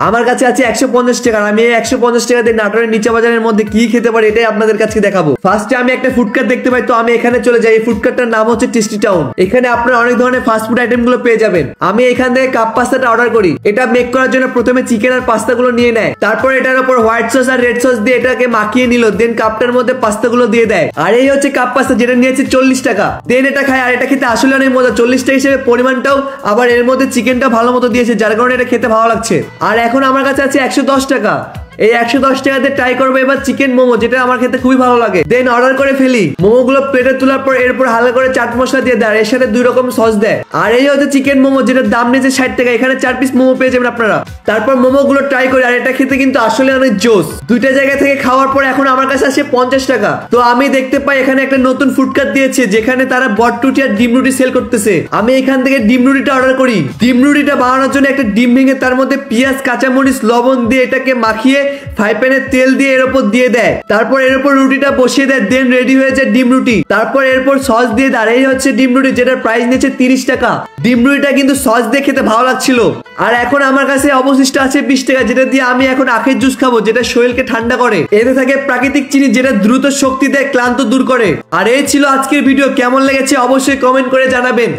আমার কাছে আছে 150 টাকা। আমি এই 150 টাকা দিয়ে নাটোরের নিচা বাজারের মধ্যে কি খেতে পারি এটাই আপনাদের কাছে দেখাবো। ফার্স্টে আমি একটা ফুডকার্ট দেখতে পাই, তো আমি এখানে চলে যাই। এই ফুডকার্টটার নাম হচ্ছে টেস্টি টাউন। এখানে আপনারা অনেক ধরনের ফাস্ট ফুড আইটেম গুলো পেয়ে যাবেন। আমি এখান থেকে কাপ পাস্তাটা অর্ডার করি। এটা মেক করার জন্য প্রথমে চিকেন আর পাস্তা গুলো নিয়ে নেয়, তারপর এটার উপর হোয়াইট সস আর রেড সস দিয়ে এটাকে মাখিয়ে নিল, দেন কাপটার মধ্যে পাস্তা গুলো দিয়ে দেয়। আর এই হচ্ছে কাপ পাস্তা, যেটা নিয়েছে 40 টাকা। দেন এটা খায়, আর এটা খেতে আসলে অনেক মজা। 40 টাকা হিসেবে পরিমাণটাও, আবার এর মধ্যে চিকেনটা ভালো মতো দিয়েছে, যার কারণে এটা খেতে ভালো লাগছে। আর এখন আমার কাছে আছে 110 টাকা। এই 110 টাকাতে ট্রাই করবো এবার চিকেন মোমো, যেটা আমার খেতে খুবই ভালো লাগে। দেন অর্ডার করে ফেলি। মোমো গুলো প্লেটে তোলার পর এরপর হালকা করে চাট মশলা দিয়ে দেয়, এর সাথে 2 রকম সস দেয়। আর এই হচ্ছে চিকেন মোমো, যেটার দাম নিয়েছে 60 টাকা। এখানে 4 পিস মোমো পেয়ে যাবেন আপনারা। তারপর মোমো গুলো ট্রাই করি, আর এটা খেতে কিন্তু আসলে অনেক জোস। দুইটা জায়গা থেকে খাওয়ার পর এখন আমার কাছে আসে 50 টাকা। তো আমি দেখতে পাই এখানে একটা নতুন ফুডকার্ট দিয়েছে, যেখানে তারা বটরুটি আর ডিম রুটি সেল করতেছে। আমি এখান থেকে ডিম রুটিটা অর্ডার করি। ডিম রুটিটা বানানোর জন্য একটা ডিম ভেঙে তার মধ্যে পেঁয়াজ, কাঁচামরিচ, লবণ দিয়ে এটাকে মাখিয়ে ফ্রাই প্যানে তেল দিয়ে এর উপর দিয়ে দেয়। তারপর এর উপর রুটিটা বসিয়ে দেয়, দেন রেডি হয়ে যায় ডিম রুটি। তারপর এরপর সস দিয়ে দেয়। এই হচ্ছে ডিম রুটি, যেটার প্রাইস নিয়েছে 30 টাকা। ডিম রুটিটা কিন্তু সস দিয়ে খেতে ভালো লাগছিল। আর এখন আমার কাছে অবশিষ্ট আছে 20 টাকা, যেটা দিয়ে আমি এখন আখের জুস খাবো, যেটা শরীরকে ঠান্ডা করে। এতে থাকে প্রাকৃতিক চিনি, যেটা দ্রুত শক্তি দেয়, ক্লান্ত দূর করে। আর এই ছিল আজকের ভিডিও। কেমন লেগেছে অবশ্যই কমেন্ট করে জানাবেন।